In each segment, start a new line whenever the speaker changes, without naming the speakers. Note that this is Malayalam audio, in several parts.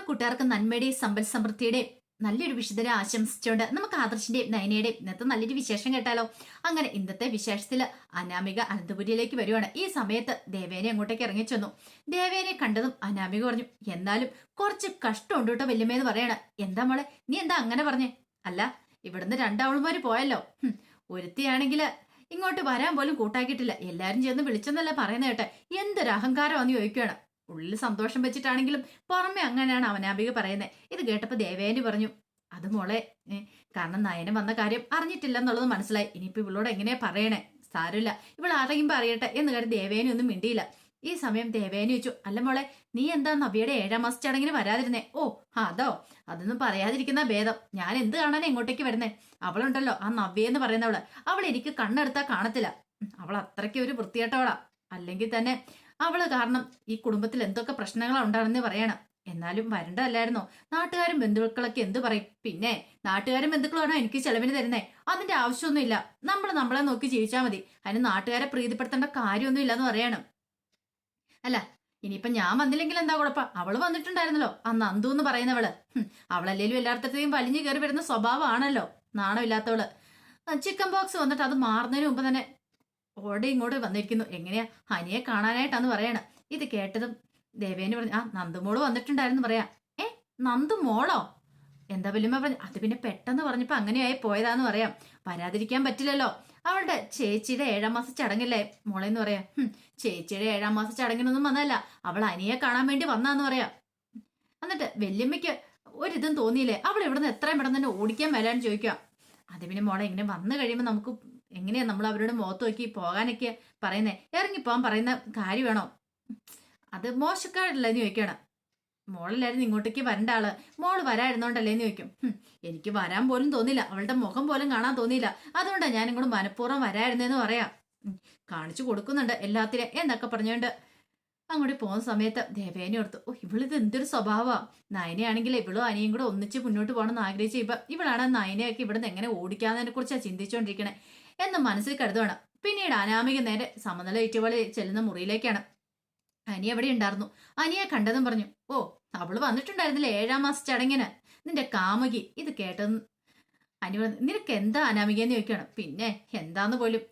കൂട്ടുകാർക്ക് നന്മയുടെയും സമ്പൽ സമൃദ്ധിയുടെയും നല്ലൊരു വിശുദ്ധരെ ആശംസിച്ചുകൊണ്ട് നമുക്ക് ആദർശിന്റെയും നയനയുടെയും ഇന്നത്തെ നല്ലൊരു വിശേഷം കേട്ടാലോ. അങ്ങനെ ഇന്നത്തെ വിശേഷത്തില് അനാമിക അനന്തപുരിയിലേക്ക് വരുവാണ്. ഈ സമയത്ത് ദേവേനെ അങ്ങോട്ടേക്ക് ഇറങ്ങി ചെന്നു. ദേവേനെ കണ്ടതും അനാമിക പറഞ്ഞു, എന്നാലും കുറച്ച് കഷ്ടമുണ്ട് കേട്ടോ വല്യമ്മേന്ന് പറയണ. എന്താ മോളെ, നീ എന്താ അങ്ങനെ പറഞ്ഞേ? അല്ല, ഇവിടുന്ന് രണ്ടാവളുമാര് പോയല്ലോ. ഒരുത്തിയാണെങ്കില് ഇങ്ങോട്ട് വരാൻ പോലും കൂട്ടാക്കിയിട്ടില്ല. എല്ലാരും ചെന്ന് വിളിച്ചെന്നല്ലേ പറയുന്ന കേട്ടെ. എന്തൊരു അഹങ്കാരമാന്ന് ചോദിക്കുകയാണ്. ഉള്ളിൽ സന്തോഷം വെച്ചിട്ടാണെങ്കിലും പുറമെ അങ്ങനെയാണ് അനാമിക പറയുന്നത്. ഇത് കേട്ടപ്പോ ദേവേനി പറഞ്ഞു, അത് മോളെ, കാരണം നയനം വന്ന കാര്യം അറിഞ്ഞിട്ടില്ല എന്നുള്ളത് മനസ്സിലായി. ഇനിയിപ്പോ ഇവളോട് എങ്ങനെയാ പറയണേ? സാരമില്ല, ഇവൾ അറിയുമ്പോ അറിയട്ടെ എന്ന് കരുതി ദേവേനി ഒന്നും മിണ്ടിയില്ല. ഈ സമയം ദേവേനി ചോദിച്ചു, അല്ല മോളെ, നീ എന്താ നവ്യയുടെ 7ാം മാസ ചടങ്ങിന് വരാതിരുന്നേ? ഓ അതോ, അതൊന്നും പറയാതിരിക്കുന്ന ഭേദം. ഞാൻ എന്ത് കാണാനാ ഇങ്ങോട്ടേക്ക് വരുന്നേ? അവളുണ്ടല്ലോ, ആ നവ്യ എന്ന് പറയുന്നവള്, അവൾ എനിക്ക് കണ്ണെടുത്താ കാണത്തില്ല. അവൾ അത്രയ്ക്ക് ഒരു വൃത്തികെട്ടവളാ. അല്ലെങ്കിൽ തന്നെ അവള് കാരണം ഈ കുടുംബത്തിൽ എന്തൊക്കെ പ്രശ്നങ്ങളാ ഉണ്ടാണെന്ന് പറയണം. എന്നാലും വരണ്ടല്ലായിരുന്നോ? നാട്ടുകാരും ബന്ധുക്കളൊക്കെ എന്ത് പറയും? പിന്നെ നാട്ടുകാരും ബന്ധുക്കളാണോ എനിക്ക് ചെലവിന് തരുന്നേ? അതിന്റെ ആവശ്യമൊന്നുമില്ല. നമ്മളെ നോക്കി ജീവിച്ചാൽ മതി. അതിന് നാട്ടുകാരെ പ്രീതിപ്പെടുത്തേണ്ട കാര്യമൊന്നും ഇല്ലെന്ന് പറയണം. അല്ല, ഇനിയിപ്പൊ ഞാൻ വന്നില്ലെങ്കിൽ എന്താ കുഴപ്പം? അവള് വന്നിട്ടുണ്ടായിരുന്നല്ലോ, ആ നന്ദു എന്ന് പറയുന്നവള്. അവളല്ലേലും എല്ലായിടത്തേക്കും വലിഞ്ഞു കയറി വരുന്ന സ്വഭാവമാണല്ലോ, നാണമില്ലാത്തവള്. ചിക്കൻ ബോക്സ് വന്നിട്ട് അത് മാറുന്നതിന് മുമ്പ് തന്നെ ഓടെ ഇങ്ങോട്ട് വന്നിരിക്കുന്നു. എങ്ങനെയാ ഹനിയെ കാണാനായിട്ടാന്ന് പറയണം. ഇത് കേട്ടതും ദേവേനി പറഞ്ഞു, ആ നന്ദുമോള് വന്നിട്ടുണ്ടായിരുന്നു പറയാ. നന്ദു മോളോ? എന്താ വല്യമ്മ പറഞ്ഞു? അത് പിന്നെ പെട്ടെന്ന് പറഞ്ഞപ്പോ അങ്ങനെയായി പോയതാന്ന് പറയാം. വരാതിരിക്കാൻ പറ്റില്ലല്ലോ. അവളുടെ ചേച്ചിയുടെ 7ാം മാസ ചടങ്ങല്ലേ മോളെന്ന് പറയാം. ചേച്ചിയുടെ 7ാം മാസ ചടങ്ങിനൊന്നും വന്നതല്ല, അവൾ അനിയെ കാണാൻ വേണ്ടി വന്നാന്ന് പറയാം. എന്നിട്ട് വല്യമ്മയ്ക്ക് ഒരിതും തോന്നിയില്ലേ? അവൾ ഇവിടുന്ന് എത്രയും പെട്ടെന്ന് തന്നെ ഓടിക്കാൻ വരാന്ന് ചോദിക്കാം. അത് പിന്നെ മോളെ, ഇങ്ങനെ വന്നു കഴിയുമ്പോൾ നമുക്ക് എങ്ങനെയാ നമ്മൾ അവരുടെ മുഖത്ത് നോക്കി പോകാനൊക്കെ പറയുന്നേ? ഇറങ്ങിപ്പോവാൻ പറയുന്ന കാര്യമാണോ? അത് മോശക്കാരല്ലേന്ന് ചോദിക്കണം. മോളല്ലായിരുന്നു ഇങ്ങോട്ടേക്ക് വരേണ്ട ആള്, മോള് വരായിരുന്നോണ്ടല്ലേന്ന് ചോദിക്കും. എനിക്ക് വരാൻ പോലും തോന്നില്ല, അവളുടെ മുഖം പോലും കാണാൻ തോന്നിയില്ല. അതുകൊണ്ടാണ് ഞാൻ ഇങ്ങോട്ട് മനഃപൂർവ്വം വരായിരുന്നേന്ന് പറയാം. കാണിച്ചു കൊടുക്കുന്നുണ്ട് എല്ലാത്തിനും എന്നൊക്കെ പറഞ്ഞുകൊണ്ട് അങ്ങോട്ട് പോകുന്ന സമയത്ത് ദേവേനെ ഓർത്തു, ഓ ഇവളിത് എന്തൊരു സ്വഭാവമാ. നയനയാണെങ്കിൽ ഇവളും അനിയും കൂടെ ഒന്നിച്ച് മുന്നോട്ട് പോകണമെന്ന് ആഗ്രഹിച്ച ഇവളാണ് നയനയൊക്കെ ഇവിടുന്ന് എങ്ങനെ ഓടിക്കാന്നതിനെ കുറിച്ചാണ് ചിന്തിച്ചുകൊണ്ടിരിക്കണേ എന്ന് മനസ്സിൽ കരുതുവാണ്. പിന്നീട് അനാമിക നേരെ സമനില ഏറ്റുപോലെ ചെല്ലുന്ന മുറിയിലേക്കാണ്. അനി എവിടെ ഉണ്ടായിരുന്നു. അനിയെ കണ്ടതും പറഞ്ഞു, ഓ അവള് വന്നിട്ടുണ്ടായിരുന്നില്ലേ 7ാം മാസ ചടങ്ങിന്, നിന്റെ കാമുകി. ഇത് കേട്ടതും അനി പറഞ്ഞു, നിനക്ക് എന്താ അനാമികയെന്ന് ചോദിക്കുകയാണ്. പിന്നെ എന്താന്ന് പോലും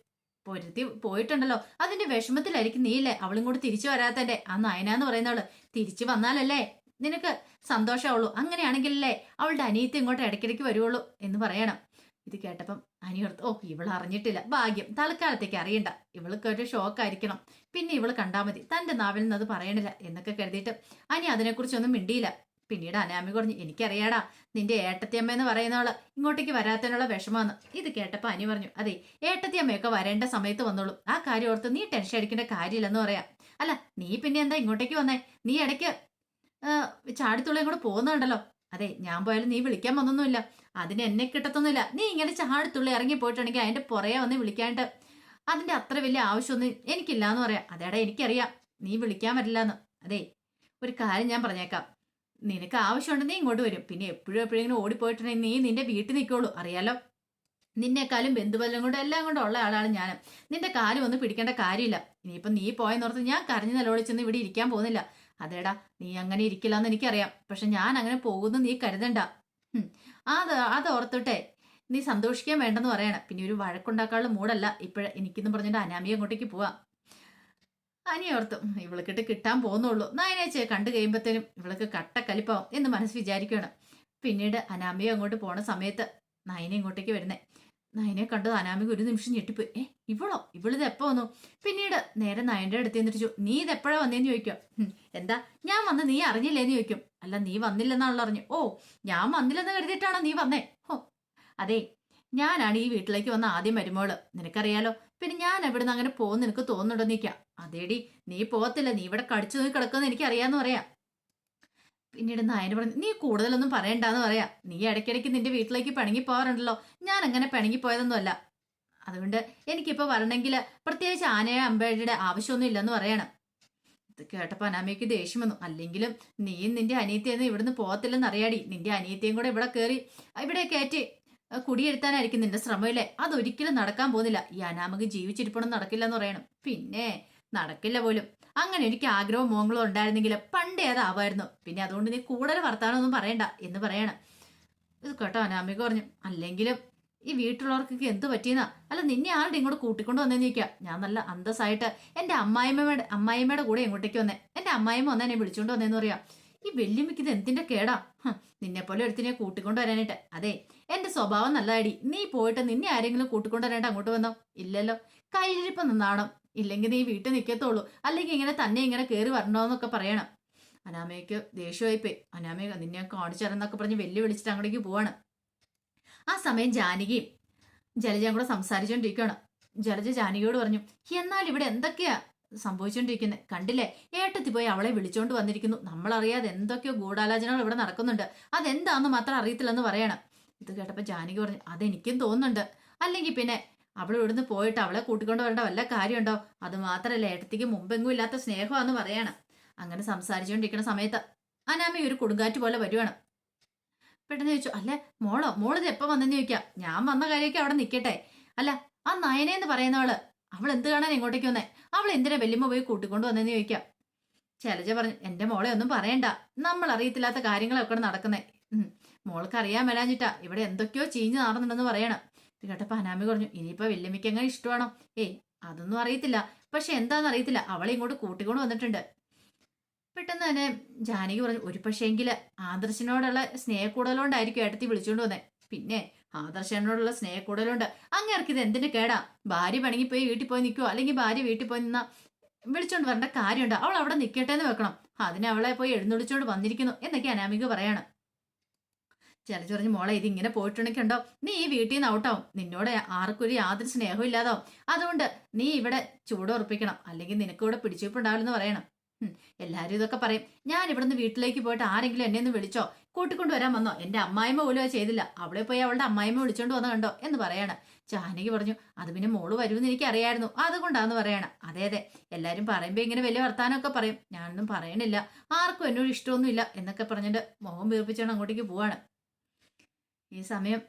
പൊരുത്തി പോയിട്ടുണ്ടല്ലോ, അതിന്റെ വിഷമത്തിലായിരിക്കും നീയില്ലേ അവളും കൂടി തിരിച്ചു വരാത്തന്റെ. ആ നയനാന്ന് പറയുന്നവള് തിരിച്ചു വന്നാലല്ലേ നിനക്ക് സന്തോഷമുള്ളൂ. അങ്ങനെയാണെങ്കിലല്ലേ അവളുടെ അനിയത്തി ഇങ്ങോട്ട് ഇടയ്ക്കിടയ്ക്ക് വരുവുള്ളൂ എന്ന് പറയണം. ഇത് കേട്ടപ്പം അനിയോർത്ത്, ഓ ഇവള് അറിഞ്ഞിട്ടില്ല, ഭാഗ്യം, തൽക്കാലത്തേക്ക് അറിയണ്ട, ഇവൾക്ക് ഒരു ഷോക്കായിരിക്കണം, പിന്നെ ഇവള് കണ്ടാൽ മതി, തന്റെ നാവിൽ നിന്ന് അത് പറയണില്ല എന്നൊക്കെ കരുതിയിട്ട് അനി അതിനെക്കുറിച്ചൊന്നും മിണ്ടിയില്ല. പിന്നീട് അനാമി പറഞ്ഞു, എനിക്കറിയാടാ നിന്റെ ഏട്ടത്തിയമ്മ എന്ന് പറയുന്നവള് ഇങ്ങോട്ടേക്ക് വരാത്തതിനുള്ള വിഷമാന്ന്. ഇത് കേട്ടപ്പോ അനി പറഞ്ഞു, അതെ ഏട്ടത്തിയമ്മയൊക്കെ വരേണ്ട സമയത്ത് വന്നോളൂ, ആ കാര്യം ഓർത്ത് നീ ടെൻഷൻ അടിക്കേണ്ട കാര്യമില്ലെന്ന് പറയാം. അല്ല നീ പിന്നെ എന്താ ഇങ്ങോട്ടേക്ക് വന്നേ? നീ ഇടയ്ക്ക് ചാടിത്തുള്ളിയും കൂടെ പോകുന്നുണ്ടല്ലോ. അതെ ഞാൻ പോയാലും നീ വിളിക്കാൻ വന്നൊന്നുമില്ല, അതിന് എന്നെ കിട്ടത്തൊന്നുമില്ല. നീ ഇങ്ങനെ ചാടിത്തുള്ളി ഇറങ്ങി പോയിട്ടുണ്ടെങ്കിൽ അതിന്റെ പുറകെ വന്ന് വിളിക്കാണ്ട് അതിന്റെ അത്ര വലിയ ആവശ്യമൊന്നും എനിക്കില്ലാന്ന് പറയാം. അതേടാ എനിക്കറിയാം നീ വിളിക്കാൻ വരില്ലാന്ന്. അതെ ഒരു കാര്യം ഞാൻ പറഞ്ഞേക്കാം, നിനക്ക് ആവശ്യമുണ്ട് നീ ഇങ്ങോട്ട് വരും, പിന്നെ എപ്പോഴും എപ്പോഴെങ്കിലും ഓടിപ്പോയിട്ടുണ്ടെങ്കിൽ നീ നിന്റെ വീട്ടിൽ നിൽക്കുള്ളൂ, അറിയാലോ. നിന്നെക്കാളും ബന്ധുബലം കൊണ്ട് എല്ലാം കൊണ്ടും ഉള്ള ആളാണ് ഞാൻ. നിന്റെ കാര്യം ഒന്നും പിടിക്കേണ്ട കാര്യമില്ല. ഇനിയിപ്പം നീ പോയെന്നോർത്ത് ഞാൻ കരഞ്ഞു നിലവിളിച്ചൊന്നും ഇവിടെ ഇരിക്കാൻ പോകുന്നില്ല. അതേടാ നീ അങ്ങനെ ഇരിക്കില്ല എന്ന് എനിക്കറിയാം, പക്ഷെ ഞാൻ അങ്ങനെ പോകുന്നു നീ കരുതണ്ട. അത് ഓർത്തോട്ടെ നീ സന്തോഷിക്കാൻ വേണ്ടെന്ന് പറയണം. പിന്നെ ഒരു വഴക്കുണ്ടാക്കാനുള്ള മൂടല്ല ഇപ്പോഴ എനിക്കെന്ന് പറഞ്ഞിട്ട് അനാമിക അങ്ങോട്ടേക്ക് പോവാം. അനിയോർത്തും ഇവൾക്കിട്ട് കിട്ടാൻ പോകുന്നുള്ളൂ, നയനേച്ചെ കണ്ടു കഴിയുമ്പോഴത്തേനും ഇവൾക്ക് കട്ടക്കലിപ്പാവും എന്ന് മനസ്സ് വിചാരിക്കുകയാണ്. പിന്നീട് അനാമിക അങ്ങോട്ട് പോണ സമയത്ത് നയന ഇങ്ങോട്ടേക്ക് വരുന്നേ. നയനെ കണ്ടത് അനാമിക ഒരു നിമിഷം ഞെട്ടിപ്പോയി. ഇവളിത് എപ്പോ വന്നു? പിന്നീട് നേരെ നയന്റെ അടുത്ത് എന്നിട്ട് നീ ഇത് എപ്പോഴാ വന്നേന്ന് ചോദിക്കും. എന്താ ഞാൻ വന്ന് നീ അറിഞ്ഞില്ലേന്ന് ചോദിക്കും. അല്ല നീ വന്നില്ലെന്നാണല്ലോ അറിഞ്ഞു. ഓ ഞാൻ വന്നില്ലെന്ന് കരുതിയിട്ടാണോ നീ വന്നേ? ഓ അതെ ഞാനാണ് ഈ വീട്ടിലേക്ക് വന്ന ആദ്യം വരുമ്പോള്, നിനക്കറിയാലോ. പിന്നെ ഞാൻ എവിടുന്ന് അങ്ങനെ പോകുന്ന നിനക്ക് തോന്നുന്നുണ്ടോ നീക്കാം? അതേടി നീ പോകത്തില്ല, നീ ഇവിടെ കടിച്ചു നോക്കി കിടക്കുമെന്ന് എനിക്ക് അറിയാന്ന് പറയാം. പിന്നീട് നായന് പറഞ്ഞു, നീ കൂടുതലൊന്നും പറയണ്ടെന്ന് പറയാ. നീ ഇടയ്ക്കിടയ്ക്ക് നിന്റെ വീട്ടിലേക്ക് പിണങ്ങി പോകാറുണ്ടല്ലോ, ഞാൻ അങ്ങനെ പിണങ്ങി പോയതൊന്നുമല്ല. അതുകൊണ്ട് എനിക്കിപ്പോ വരണമെങ്കിൽ പ്രത്യേകിച്ച് ആനയുടെ അമ്പേഴയുടെ ആവശ്യമൊന്നും ഇല്ലെന്ന് പറയണം. ഇത് കേട്ടപ്പോ അനാമയ്ക്ക് ദേഷ്യം വന്നു. അല്ലെങ്കിലും നീയും നിന്റെ അനിയത്തിയൊന്നും ഇവിടുന്ന് പോകത്തില്ലെന്ന് അറിയാടി. നിന്റെ അനിയത്തിയും കൂടെ ഇവിടെ കയറി ഇവിടെ കയറ്റി കുടിയെടുത്താനായിരിക്കും നിന്റെ ശ്രമമില്ലേ? അതൊരിക്കലും നടക്കാൻ പോകുന്നില്ല. ഈ അനാമക്ക് ജീവിച്ചിരിപ്പണം നടക്കില്ലെന്ന് പറയണം. പിന്നെ നടക്കില്ല പോലും. അങ്ങനെ എനിക്ക് ആഗ്രഹവും മോഹങ്ങളും ഉണ്ടായിരുന്നെങ്കിൽ പണ്ടേ അതാവായിരുന്നു. പിന്നെ അതുകൊണ്ട് നീ കൂടുതൽ വർത്താനമൊന്നും പറയണ്ട എന്ന് പറയണം. ഇത് കേട്ടോ അനാമിക പറഞ്ഞു, അല്ലെങ്കിലും ഈ വീട്ടിലുള്ളവർക്കൊക്കെ എന്ത് പറ്റിയെന്നാ? അല്ല നിന്നെ ആരുടെ ഇങ്ങോട്ട് കൂട്ടിക്കൊണ്ട് വന്നേന്ന് ചോദിക്കാം. ഞാൻ നല്ല അന്തസ്സായിട്ട് എന്റെ അമ്മായിമ്മയുടെ കൂടെ ഇങ്ങോട്ടേക്ക് വന്നേ. എന്റെ അമ്മായിമ്മ വന്നാ എന്നെ വിളിച്ചോണ്ട് വന്നേന്ന് പറയാം. ഈ വെല്ലുമിക്ക് ഇത് എന്തിന്റെ കേടാ? നിന്നെ പോലെ ഒരുത്തിനെ കൂട്ടിക്കൊണ്ട് വരാനായിട്ട്. അതെ എന്റെ സ്വഭാവം നല്ലതാടി. നീ പോയിട്ട് നിന്നെ ആരെങ്കിലും കൂട്ടിക്കൊണ്ട് വരാനായിട്ട് അങ്ങോട്ട് വന്നോ? ഇല്ലല്ലോ. കയ്യിലിരിപ്പ് നിന്നാണോ? ഇല്ലെങ്കിൽ നീ വീട്ടിൽ നിൽക്കത്തുള്ളൂ. അല്ലെങ്കിൽ ഇങ്ങനെ തന്നെ ഇങ്ങനെ കയറി വരണോന്നൊക്കെ പറയണം. അനാമയ്ക്ക് ദേഷ്യമായി പോയി. അനാമയ നിന്നെ കാണിച്ചു തരാന്നൊക്കെ പറഞ്ഞ് വിളിച്ചിട്ട് അങ്ങോട്ടേക്ക് പോവാണ്. ആ സമയം ജാനകിയും ജലജയും കൂടെ സംസാരിച്ചോണ്ടിരിക്കുകയാണ്. ജലജ ജാനകിയോട് പറഞ്ഞു, എന്നാൽ ഇവിടെ എന്തൊക്കെയാ സംഭവിച്ചോണ്ടിരിക്കുന്നത്? കണ്ടില്ലേ, ഏട്ടത്തി പോയി അവളെ വിളിച്ചോണ്ട് വന്നിരിക്കുന്നു. നമ്മളറിയാതെ എന്തൊക്കെയോ ഗൂഢാലോചനകൾ ഇവിടെ നടക്കുന്നുണ്ട്. അതെന്താന്ന് മാത്രം അറിയത്തില്ലെന്ന് പറയണം. ഇത് കേട്ടപ്പോ ജാനകി പറഞ്ഞു, അതെനിക്കും തോന്നുന്നുണ്ട്. അല്ലെങ്കിൽ പിന്നെ അവൾ ഇവിടുന്ന് പോയിട്ട് അവളെ കൂട്ടിക്കൊണ്ട് വരേണ്ട വല്ല കാര്യമുണ്ടോ? അത് മാത്രല്ല ഏട്ടത്തിക്ക് മുമ്പെങ്ങും ഇല്ലാത്ത സ്നേഹമാണെന്ന് പറയണം. അങ്ങനെ സംസാരിച്ചുകൊണ്ടിരിക്കുന്ന സമയത്ത് അനാമി ഒരു കൊടുങ്കാറ്റ് പോലെ വരുവാണ്. പെട്ടെന്ന് ചോദിച്ചു, അല്ലെ മോളിത് എപ്പോ വന്നെന്ന് ചോദിക്കാം. ഞാൻ വന്ന കാര്യമൊക്കെ അവിടെ നിൽക്കട്ടെ. അല്ല ആ നയനേന്ന് പറയുന്നവള് അവൾ എന്ത് കാണാൻ ഇങ്ങോട്ടേക്ക് വന്നേ? അവൾ എന്തിനാ വെല്ലുമ്മ പോയി കൂട്ടിക്കൊണ്ട് വന്നെന്ന് ചോദിക്കാം. ശൈലജ പറഞ്ഞു, എന്റെ മോളെ ഒന്നും പറയണ്ട. നമ്മൾ അറിയത്തില്ലാത്ത കാര്യങ്ങളൊക്കെ നടക്കുന്നേ. മോൾക്ക് അറിയാൻ മേലാഞ്ഞിട്ടാ ഇവിടെ എന്തൊക്കെയോ ചീഞ്ഞ് നടന്നുണ്ടെന്ന് പറയണം. ഇത് കേട്ടപ്പോ അനാമി പറഞ്ഞു, ഇനിയിപ്പോ വെല്ലുമ്മയ്ക്ക് എങ്ങനെ ഇഷ്ടമാണോ? ഏയ് അതൊന്നും അറിയത്തില്ല. പക്ഷെ എന്താണെന്ന് അറിയത്തില്ല, അവളെ ഇങ്ങോട്ട് കൂട്ടിക്കൊണ്ട് വന്നിട്ടുണ്ട്. പെട്ടെന്ന് തന്നെ ജാനകി പറഞ്ഞു, ഒരു പക്ഷേങ്കില് ആദർശനോടുള്ള സ്നേഹക്കൂടലുകൊണ്ടായിരിക്കും ഏട്ടത്തി വിളിച്ചോണ്ട് വന്നേ. പിന്നെ ആദർശനോടുള്ള സ്നേഹക്കൂടലുണ്ട്. അങ്ങേർക്ക് ഇത് എന്തിന്റെ കേടാ? ഭാര്യ പണിക്ക് പോയി വീട്ടിൽ പോയി നിൽക്കുവോ? അല്ലെങ്കിൽ ഭാര്യ വീട്ടിൽ പോയി നിന്നാ വിളിച്ചോണ്ട് വരേണ്ട കാര്യമുണ്ട്? അവൾ അവിടെ നിൽക്കട്ടെ എന്ന് വെക്കണം. അതിനെ അവളെ പോയി എഴുന്നള്ളിച്ചോണ്ട് വന്നിരിക്കുന്നു എന്നൊക്കെ അനാമിക പറയാണ്. ചിലച്ച് പറഞ്ഞു, മോളെ ഇത് ഇങ്ങനെ പോയിട്ടുണ്ടെങ്കിൽ ഉണ്ടോ, നീ ഈ വീട്ടിൽ നിന്ന് ഔട്ടാവും. നിന്നോട് ആർക്കും ഒരു യാതൊരു സ്നേഹവും ഇല്ലാതാവും. അതുകൊണ്ട് നീ ഇവിടെ ചൂടുറപ്പിക്കണം, അല്ലെങ്കിൽ നിനക്ക് ഇവിടെ പിടിച്ചുണ്ടാവില്ലെന്ന് പറയണം. എല്ലാരും ഇതൊക്കെ പറയും. ഞാൻ ഇവിടുന്ന് വീട്ടിലേക്ക് പോയിട്ട് ആരെങ്കിലും എന്നെ ഒന്ന് വിളിച്ചോ, കൂട്ടിക്കൊണ്ട് വരാൻ വന്നോ? എന്റെ അമ്മായിമ്മ പോലും അത് ചെയ്തില്ല. അവളെ പോയി അവളുടെ അമ്മായിമ്മ വിളിച്ചോണ്ട് വന്ന കണ്ടോ എന്ന് പറയാണ്. ജാനകി പറഞ്ഞു, അത് പിന്നെ മോള് വരുമെന്ന് എനിക്ക് അറിയായിരുന്നു, അതുകൊണ്ടാന്ന് പറയണം. അതെ അതെ, എല്ലാരും പറയുമ്പോ ഇങ്ങനെ വലിയ വർത്താനമൊക്കെ പറയും. ഞാനൊന്നും പറയണില്ല, ആർക്കും എന്നോട് ഇഷ്ടമൊന്നുമില്ല എന്നൊക്കെ പറഞ്ഞിട്ട് മുഖം വീർപ്പിച്ചാണ് അങ്ങോട്ടേക്ക് പോവാണ്. ഈ സമയം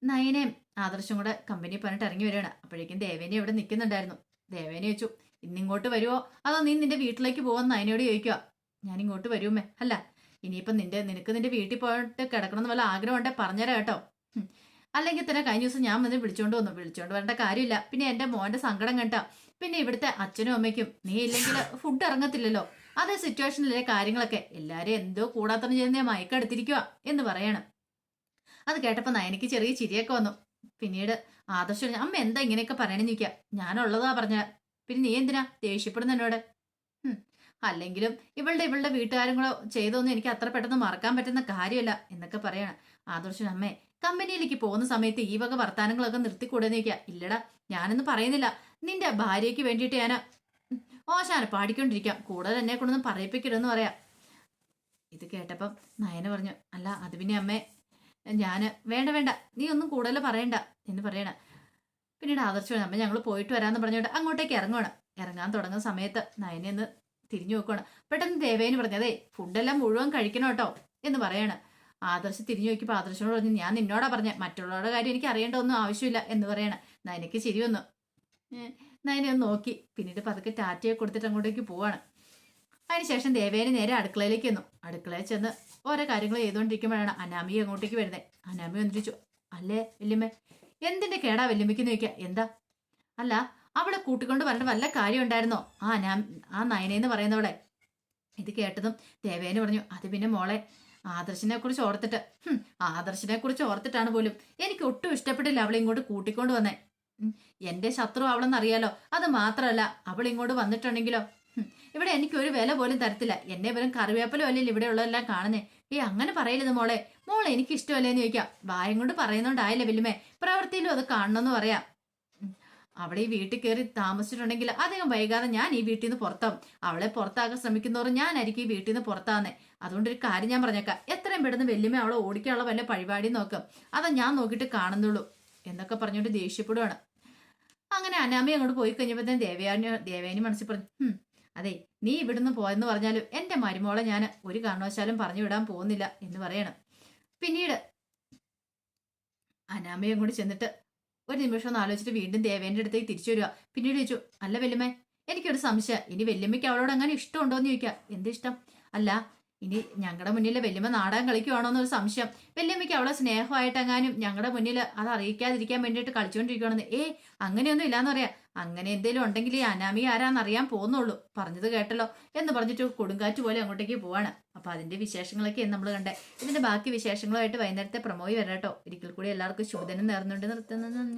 നയനയും ആദർശം കൂടെ കമ്പനി പറഞ്ഞിട്ട് ഇറങ്ങി വരികയാണ്. അപ്പോഴേക്കും ദേവേനെ ഇവിടെ നിൽക്കുന്നുണ്ടായിരുന്നു. ദേവേനെ ചോദിച്ചു, ഇന്നിങ്ങോട്ട് വരുമോ അതോ നീ നിന്റെ വീട്ടിലേക്ക് പോവാന്ന് നയനയോട് ചോദിക്കുക. ഞാൻ ഇങ്ങോട്ട് വരുമേ. അല്ല ഇനിയിപ്പം നിനക്ക് നിന്റെ വീട്ടിൽ പോയിട്ട് കിടക്കണമെന്ന് വല്ല ആഗ്രഹം ഉണ്ടെ പറഞ്ഞുതരാം കേട്ടോ. അല്ലെങ്കിൽ തന്നെ കഴിഞ്ഞ ദിവസം ഞാൻ വന്ന് വിളിച്ചോണ്ട് വരേണ്ട കാര്യമില്ല. പിന്നെ എന്റെ മോന്റെ സങ്കടം കണ്ടാ പിന്നെ ഇവിടുത്തെ അച്ഛനും അമ്മയ്ക്കും നീ ഇല്ലെങ്കിൽ ഫുഡ് ഇറങ്ങത്തില്ലല്ലോ. അതേ സിറ്റുവേഷനിലെ കാര്യങ്ങളൊക്കെ എല്ലാരും എന്തോ കൂടാത്തം ചെയ്യുന്ന മയക്കെടുത്തിരിക്കുക എന്ന് പറയണം. അത് കേട്ടപ്പോ നയനിക്ക് ചെറിയ ചിരിയൊക്കെ വന്നു. പിന്നീട് ആദർശം, അമ്മ എന്താ ഇങ്ങനെയൊക്കെ പറയണെന്ന് ചോദിക്കാം. ഞാനുള്ളതാ പറഞ്ഞ, പിന്നെ നീ എന്തിനാ ദേഷ്യപ്പെടുന്ന എന്നോട്? അല്ലെങ്കിലും ഇവളുടെ വീട്ടുകാരും കൂടെ ചെയ്തൊന്നും എനിക്ക് അത്ര പെട്ടെന്ന് മറക്കാൻ പറ്റുന്ന കാര്യമല്ല എന്നൊക്കെ പറയാണ്. ആദർശൻ, അമ്മേ കമ്പനിയിലേക്ക് പോകുന്ന സമയത്ത് ഈ വക വർത്താനങ്ങളൊക്കെ നിർത്തിക്കൂടെന്ന് ചോദിക്കുക. ഇല്ലടാ ഞാനൊന്നും പറയുന്നില്ല, നിന്റെ ഭാര്യയ്ക്ക് വേണ്ടിയിട്ട് ഞാൻ ഓശാന പാടിക്കൊണ്ടിരിക്കാം, കൂടുതൽ എന്നെ കൊണ്ടൊന്നും പറയിപ്പിക്കരുതെന്ന് പറയാം. ഇത് കേട്ടപ്പം നയന പറഞ്ഞു, അല്ല അത് പിന്നെ അമ്മേ വേണ്ട നീ ഒന്നും കൂടുതൽ പറയണ്ട എന്ന് പറയണ. പിന്നീട് ആദർശം, അമ്മ ഞങ്ങൾ പോയിട്ട് വരാമെന്ന് പറഞ്ഞോണ്ട് അങ്ങോട്ടേക്ക് ഇറങ്ങാൻ തുടങ്ങുന്ന സമയത്ത് നയനെന്ന് തിരിഞ്ഞു നോക്കുകയാണ്. പെട്ടെന്ന് ദേവേന് പറഞ്ഞു, അതെ ഫുഡെല്ലാം മുഴുവൻ കഴിക്കണം കേട്ടോ എന്ന് പറയാണ്. ആദർശ് തിരിഞ്ഞു നോക്കിയപ്പോൾ ആദർശനോട് പറഞ്ഞു, ഞാൻ നിന്നോടാ പറഞ്ഞ, മറ്റുള്ളവരുടെ കാര്യം എനിക്ക് അറിയേണ്ട ഒന്നും ആവശ്യമില്ല എന്ന് പറയണ. നയനക്ക് ശരി വന്നു. നയനെ ഒന്ന് നോക്കി പിന്നീട് പതുക്കെ ടാറ്റയെ കൊടുത്തിട്ട് അങ്ങോട്ടേക്ക് പോവാണ്. അതിനുശേഷം ദേവേനെ നേരെ അടുക്കളയിലേക്ക് വന്നു. അടുക്കളയിൽ ചെന്ന് ഓരോ കാര്യങ്ങൾ ചെയ്തുകൊണ്ടിരിക്കുമ്പോഴാണ് അനാമി അങ്ങോട്ടേക്ക് വരുന്നത്. അനാമി വന്നിരിച്ചു, അല്ലേ വല്യമ്മ എന്തിന്റെ കേടാ വല്യമ്മയ്ക്കെന്ന് ചോദിക്കുക. എന്താ? അല്ല അവളെ കൂട്ടിക്കൊണ്ട് വരേണ്ട വല്ല കാര്യം ഉണ്ടായിരുന്നോ ആ നയനെന്ന് പറയുന്നവളെ? ഇത് കേട്ടതും ദേവേന് പറഞ്ഞു, അത് പിന്നെ മോളെ ആദർശിനെ കുറിച്ച് ഓർത്തിട്ടാണ് പോലും എനിക്ക് ഒട്ടും ഇഷ്ടപ്പെട്ടില്ല അവളെ ഇങ്ങോട്ട് കൂട്ടിക്കൊണ്ട് വന്നേ. എന്റെ ശത്രു അവളെന്നറിയാലോ. അത് മാത്രമല്ല അവൾ ഇങ്ങോട്ട് വന്നിട്ടുണ്ടെങ്കിലോ ഇവിടെ എനിക്ക് ഒരു വില പോലും തരത്തില്ല. എന്നെ പോലും കറിവേപ്പലും അല്ലല്ലോ ഇവിടെ ഉള്ളതെല്ലാം കാണുന്നേ. അങ്ങനെ പറയരുത് മോളെ എനിക്ക് ഇഷ്ടമല്ലേന്ന് ചോദിക്കാം. വായം കൊണ്ട് പറയുന്നോണ്ടായില്ലേ വല്യമ്മേ, പ്രവൃത്തിയിലും അത് കാണണമെന്ന് പറയാം. അവിടെ ഈ വീട്ടിൽ കയറി താമസിച്ചിട്ടുണ്ടെങ്കിൽ അധികം വൈകാതെ ഞാൻ ഈ വീട്ടിൽ നിന്ന് പുറത്താവും. അവളെ പുറത്താക്കാൻ ശ്രമിക്കുന്നവരും ഞാനായിരിക്കും ഈ വീട്ടിൽ നിന്ന് പുറത്താകുന്നേ. അതുകൊണ്ട് ഒരു കാര്യം ഞാൻ പറഞ്ഞേക്കാം, എത്രയും പെട്ടെന്ന് വല്യമ്മ അവളെ ഓടിക്കാനുള്ള വല്ല പരിപാടി നോക്കാം, അതാ ഞാൻ നോക്കിയിട്ട് കാണുന്നുള്ളൂ എന്നൊക്കെ പറഞ്ഞുകൊണ്ട് ദേഷ്യപ്പെടുവാണ്. അങ്ങനെ അനാമി അങ്ങോട്ട് പോയി കഴിഞ്ഞപ്പോഴത്തേന് ദേവേനി മനസ്സിൽ പറഞ്ഞു, അതെ നീ ഇവിടുന്ന് പോയെന്ന് പറഞ്ഞാലും എന്റെ മരുമോളെ ഞാൻ ഒരു കാരണവശാലും പറഞ്ഞു വിടാൻ പോകുന്നില്ല എന്ന് പറയണം. പിന്നീട് അനാമയും കൂടി ചെന്നിട്ട് ഒരു നിമിഷം ഒന്ന് ആലോചിച്ചിട്ട് വീണ്ടും ദേവേന്റെ അടുത്തേക്ക് തിരിച്ചു വരിക. പിന്നീട് ചോദിച്ചു, അല്ല വല്യമ്മേ എനിക്കൊരു സംശയം, ഇനി വല്യമ്മയ്ക്ക് അവളോട് അങ്ങനെ ഇഷ്ടമുണ്ടോന്ന് ചോദിക്കാം. എന്തിഷ്ടം? അല്ല, ഇനി ഞങ്ങളുടെ മുന്നിൽ വല്യമ്മ നാടകം കളിക്കുവാണോ എന്നൊരു സംശയം. വല്യമ്മയ്ക്ക് അവളെ സ്നേഹമായിട്ടെങ്ങാനും ഞങ്ങളുടെ മുന്നിൽ അത് അറിയിക്കാതിരിക്കാൻ വേണ്ടിയിട്ട് കളിച്ചുകൊണ്ടിരിക്കുകയാണെന്ന്. അങ്ങനെയൊന്നും ഇല്ലാന്ന് പറയാം. അങ്ങനെ എന്തേലും ഉണ്ടെങ്കിൽ ഈ അനാമിക ആരാന്ന് അറിയാൻ പോകുന്നുള്ളൂ. പറഞ്ഞത് കേട്ടല്ലോ എന്ന് പറഞ്ഞിട്ട് കൊടുങ്കാറ്റ് പോലെ അങ്ങോട്ടേക്ക് പോവാണ്. അപ്പൊ അതിന്റെ വിശേഷങ്ങളൊക്കെ നമ്മൾ കണ്ടേ. ഇതിന്റെ ബാക്കി വിശേഷങ്ങളുമായിട്ട് വൈകുന്നേരത്തെ പ്രമോയി വരാട്ടോ. ഒരിക്കൽ കൂടി എല്ലാവർക്കും ശുഭദിനം നേർന്നുകൊണ്ട് നിർത്തുന്നത്.